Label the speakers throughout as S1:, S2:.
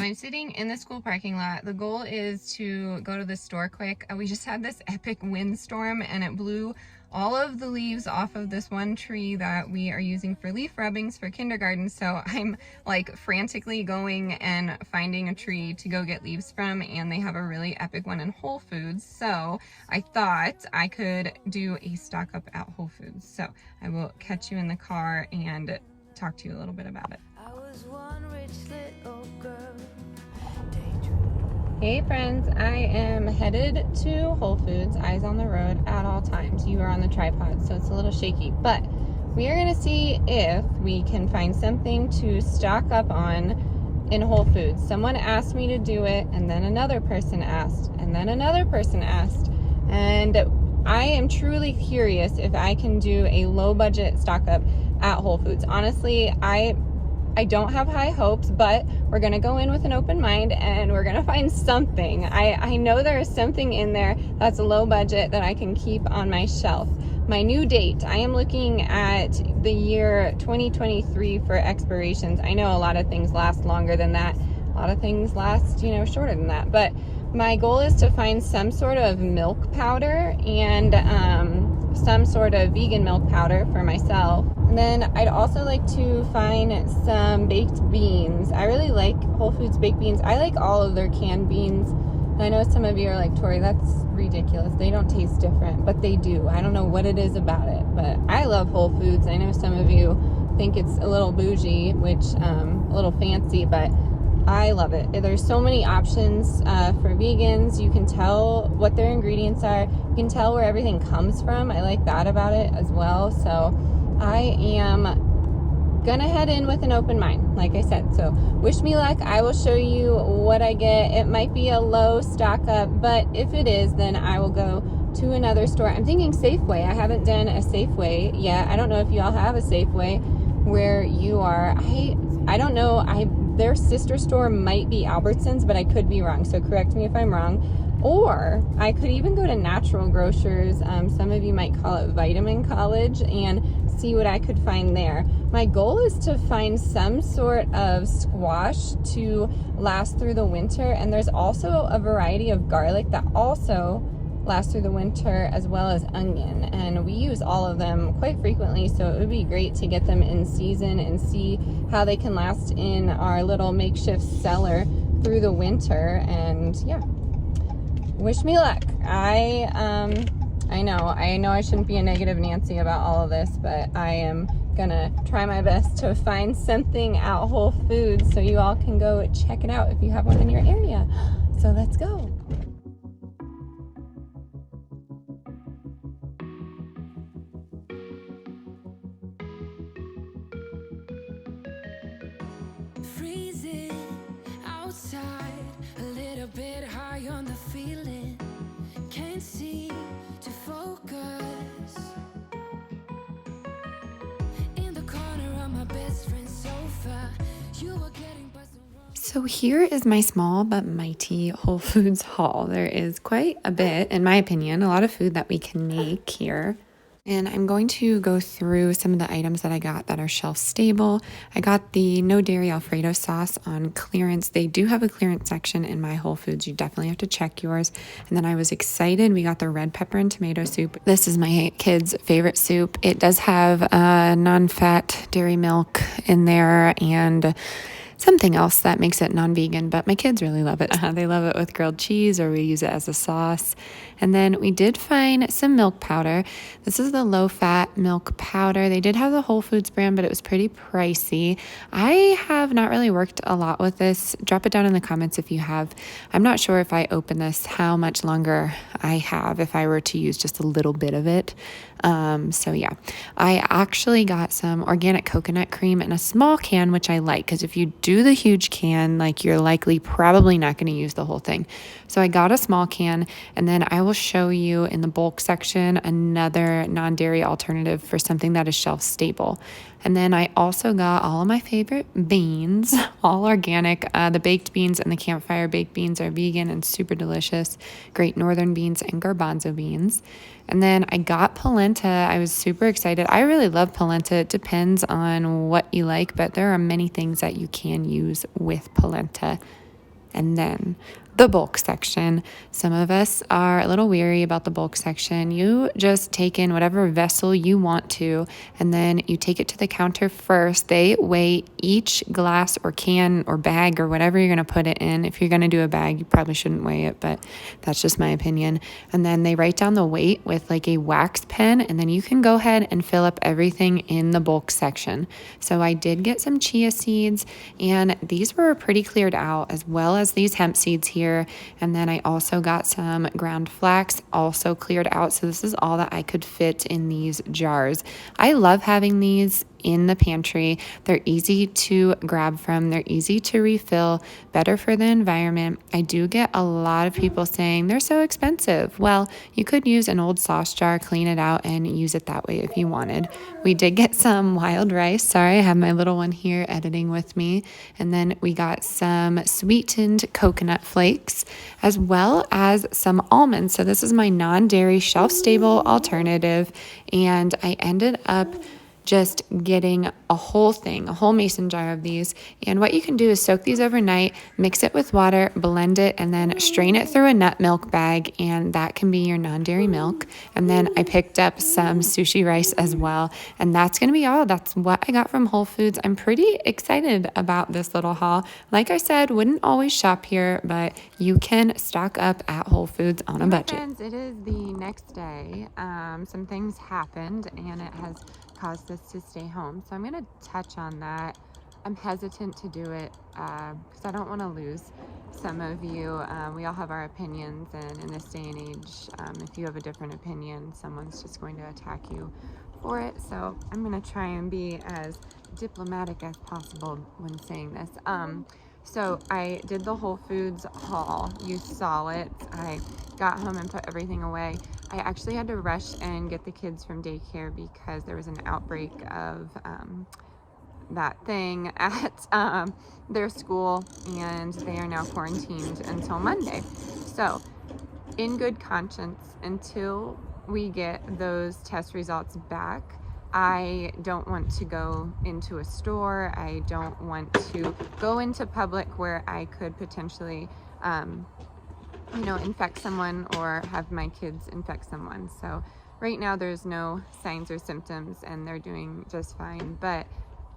S1: I'm sitting in the school parking lot. The goal is to go to the store quick. We just had this epic windstorm and it blew all of the leaves off of this one tree that we are using for leaf rubbings for kindergarten. So I'm like frantically going and finding a tree to go get leaves from, and they have a really epic one in Whole Foods. So I thought I could do a stock up at Whole Foods. So I will catch you in the car and talk to you a little bit about it.
S2: I was one rich little girl.
S1: Hey friends, I am headed to Whole Foods, eyes on the road at all times. You are on the tripod, so it's a little shaky, but we are gonna see if we can find something to stock up on in Whole Foods. Someone asked me to do it, and then another person asked, and then another person asked, and I am truly curious if I can do a low budget stock up at Whole Foods. Honestly, I don't have high hopes, but we're gonna go in with an open mind and we're gonna find something. I know there is something in there that's low budget that I can keep on my shelf. My new date, I am looking at the year 2023 for expirations. I know a lot of things last longer than that. A lot of things last, shorter than that. But my goal is to find some sort of milk powder and some sort of vegan milk powder for myself. And then I'd also like to find some baked beans. I really like Whole Foods baked beans. I like all of their canned beans. And I know some of you are like, Tori, that's ridiculous. They don't taste different, but they do. I don't know what it is about it, but I love Whole Foods. I know some of you think it's a little bougie, which a little fancy, but I love it. There's so many options for vegans. You can tell what their ingredients are. You can tell where everything comes from. I like that about it as well. So I am gonna head in with an open mind, like I said. So wish me luck. I will show you what I get. It might be a low stock up, but if it is, then I will go to another store. I'm thinking Safeway. I haven't done a Safeway yet. I don't know if you all have a Safeway where you are. I don't know. Their sister store might be Albertsons, but I could be wrong, so correct me if I'm wrong. Or I could even go to Natural Grocers, some of you might call it Vitamin College, and see what I could find there. My goal is to find some sort of squash to last through the winter, and there's also a variety of garlic that also last through the winter, as well as onion, and we use all of them quite frequently, so it would be great to get them in season and see how they can last in our little makeshift cellar through the winter. And yeah, wish me luck. I know I shouldn't be a negative Nancy about all of this, but I am gonna try my best to find something at Whole Foods so you all can go check it out if you have one in your area. So let's go.
S2: Freezing outside, a little bit high on the feeling. Can't seem to focus. In the corner of my best friend's sofa, you were getting buzzed.
S3: So here is my small but mighty Whole Foods haul. There is quite a bit, in my opinion, a lot of food that we can make here. And I'm going to go through some of the items that I got that are shelf stable. I got the no dairy Alfredo sauce on clearance. They do have a clearance section in my Whole Foods. You definitely have to check yours. And then I was excited. We got the red pepper and tomato soup. This is my kids' favorite soup. It does have non-fat dairy milk in there and something else that makes it non-vegan, but my kids really love it. They love it with grilled cheese, or we use it as a sauce. And then we did find some milk powder. This is the low-fat milk powder. They did have the Whole Foods brand, but it was pretty pricey. I have not really worked a lot with this. Drop it down in the comments if you have. I'm not sure if I open this, how much longer I have if I were to use just a little bit of it. So yeah, I actually got some organic coconut cream in a small can, which I like, because if you do the huge can, like, you're likely probably not going to use the whole thing. So I got a small can, and then I will show you in the bulk section another non-dairy alternative for something that is shelf stable. And then I also got all of my favorite beans, all organic. The baked beans and the campfire baked beans are vegan and super delicious. Great northern beans and garbanzo beans. And then I got polenta. I was super excited. I really love polenta. It depends on what you like, but there are many things that you can use with polenta. and then the bulk section. Some of us are a little weary about the bulk section. You just take in whatever vessel you want to, and then you take it to the counter first. They weigh each glass or can or bag or whatever you're going to put it in. If you're going to do a bag, you probably shouldn't weigh it, but that's just my opinion. And then they write down the weight with like a wax pen, and then you can go ahead and fill up everything in the bulk section. So I did get some chia seeds, and these were pretty cleared out, as well as these hemp seeds here. And then I also got some ground flax, also cleared out. So this is all that I could fit in these jars. I love having these in the pantry. They're easy to grab from. They're easy to refill, better for the environment. I do get a lot of people saying they're so expensive. Well, you could use an old sauce jar, clean it out, and use it that way if you wanted. We did get some wild rice. Sorry, I have my little one here editing with me. And then we got some sweetened coconut flakes, as well as some almonds. So this is my non-dairy shelf-stable alternative. And I ended up just getting a whole mason jar of these. And what you can do is soak these overnight, mix it with water, blend it, and then strain it through a nut milk bag, and that can be your non-dairy milk. And then I picked up some sushi rice as well, and that's going to be all. That's what I got from Whole Foods. I'm pretty excited about this little haul. Like I said, wouldn't always shop here, but you can stock up at Whole Foods on a budget.
S1: Friends, it is the next day. Some things happened, and it has caused us to stay home. So I'm going to touch on that. I'm hesitant to do it because I don't want to lose some of you. We all have our opinions, and in this day and age, if you have a different opinion, someone's just going to attack you for it. So I'm going to try and be as diplomatic as possible when saying this. So I did the Whole Foods haul. You saw it. I got home and put everything away. I actually had to rush and get the kids from daycare because there was an outbreak of that thing at their school, and they are now quarantined until Monday. So in good conscience, until we get those test results back, I don't want to go into a store. I don't want to go into public where I could potentially, infect someone or have my kids infect someone. So right now there's no signs or symptoms, and they're doing just fine. But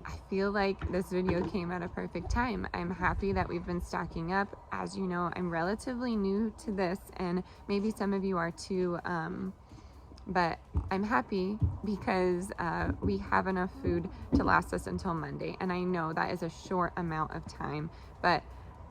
S1: I feel like this video came at a perfect time. I'm happy that we've been stocking up. As you know, I'm relatively new to this, and maybe some of you are too. But I'm happy because we have enough food to last us until Monday. And I know that is a short amount of time, but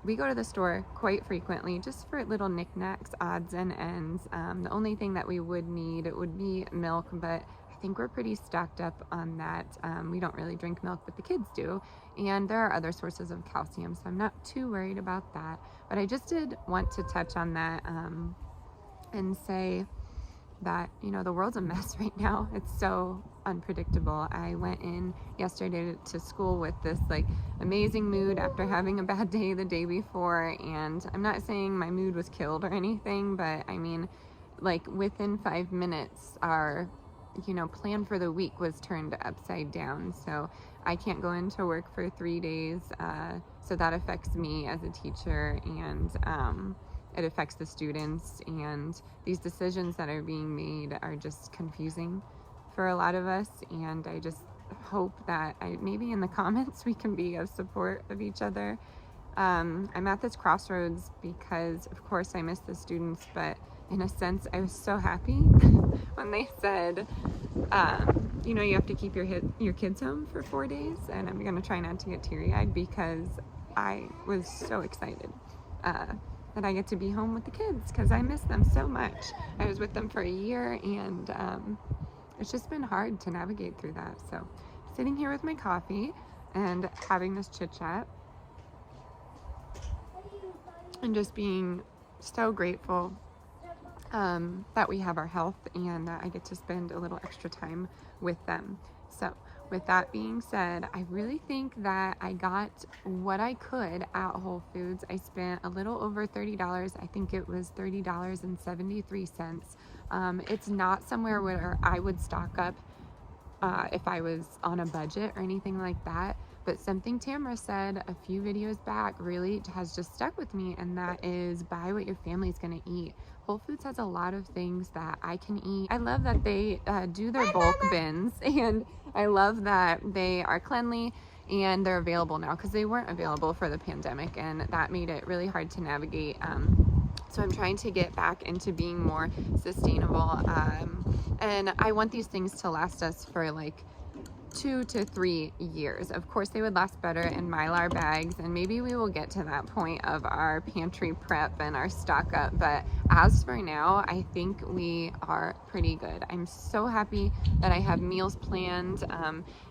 S1: we go to the store quite frequently just for little knickknacks, odds and ends. The only thing that we would need, it would be milk, but I think we're pretty stocked up on that. We don't really drink milk, but the kids do. And there are other sources of calcium, so I'm not too worried about that. But I just did want to touch on that and say that, the world's a mess right now. It's so unpredictable. I went in yesterday to school with this amazing mood after having a bad day the day before, and I'm not saying my mood was killed or anything, but I mean, within 5 minutes our plan for the week was turned upside down. So I can't go into work for 3 days, so that affects me as a teacher, and it affects the students, and these decisions that are being made are just confusing for a lot of us. And I just hope that maybe in the comments we can be of support of each other. I'm at this crossroads because of course I miss the students, but in a sense I was so happy when they said you have to keep your kids home for 4 days, and I'm gonna try not to get teary-eyed because I was so excited that I get to be home with the kids because I miss them so much. I was with them for a year, and it's just been hard to navigate through that. So sitting here with my coffee and having this chit chat and just being so grateful that we have our health and that I get to spend a little extra time with them. So with that being said, I really think that I got what I could at Whole Foods. I spent a little over $30. I think it was $30.73. It's not somewhere where I would stock up
S3: if I was on a budget or anything like that. But something Tamara said a few videos back really has just stuck with me, and that is buy what your family's gonna eat. Whole Foods has a lot of things that I can eat. I love that they do their bulk bins, and I love that they are cleanly and they're available now, because they weren't available for the pandemic, and that made it really hard to navigate. So I'm trying to get back into being more sustainable, and I want these things to last us for like 2 to 3 years. Of course, they would last better in Mylar bags, and maybe we will get to that point of our pantry prep and our stock up. But as for now, I think we are pretty good. I'm so happy that I have meals planned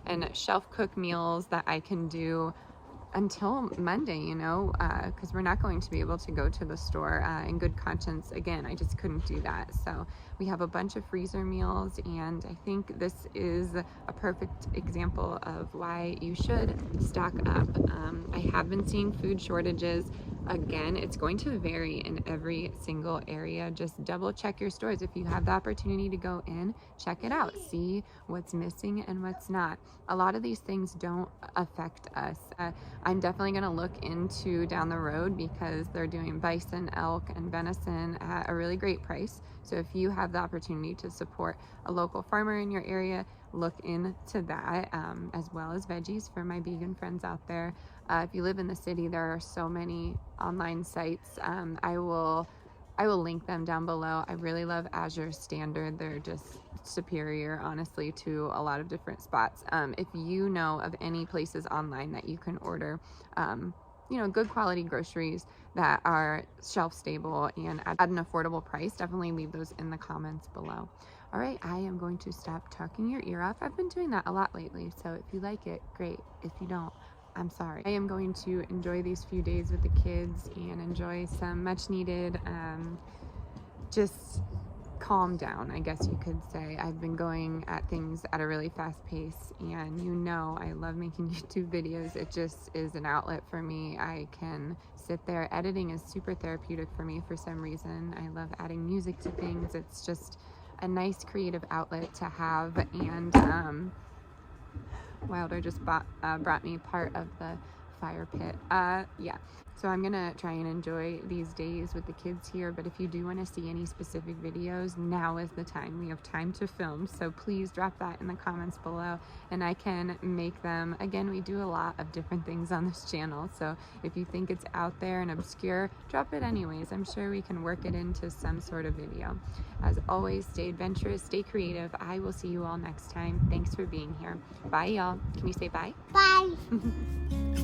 S3: and shelf cook meals that I can do until Monday, you know, because we're not going to be able to go to the store in good conscience again. I just couldn't do that. So we have a bunch of freezer meals, and I think this is a perfect example of why you should stock up. I have been seeing food shortages. Again, it's going to vary in every single area. Just double check your stores. If you have the opportunity to go in, check it out, see what's missing and what's not. A lot of these things don't affect us. I'm definitely going to look into down the road, because they're doing bison, elk, and venison at a really great price. So if you have the opportunity to support a local farmer in your area, look into that, as well as veggies for my vegan friends out there. If you live in the city, there are so many online sites. I will link them down below. I really love Azure Standard. They're just superior, honestly, to a lot of different spots. If you know of any places online that you can order, you know, good quality groceries that are shelf stable and at an affordable price, definitely leave those in the comments below. All right, I am going to stop talking your ear off. I've been doing that a lot lately, so if you like it, great. If you don't, I'm sorry. I am going to enjoy these few days with the kids and enjoy some much needed, just calm down, I guess you could say. I've been going at things at a really fast pace, and you know I love making YouTube videos. It just is an outlet for me. I can sit there. Editing is super therapeutic for me for some reason. I love adding music to things. It's just a nice creative outlet to have. And Wilder just brought me part of the fire pit. Yeah, so I'm gonna try and enjoy these days with the kids here, but if you do want to see any specific videos, now is the time. We have time to film, so please drop that in the comments below and I can make them. Again, we do a lot of different things on this channel, so if you think it's out there and obscure, drop it anyways. I'm sure we can work it into some sort of video. As always, stay adventurous, stay creative. I will see you all next time. Thanks for being here. Bye, y'all. Can you say bye?
S4: Bye.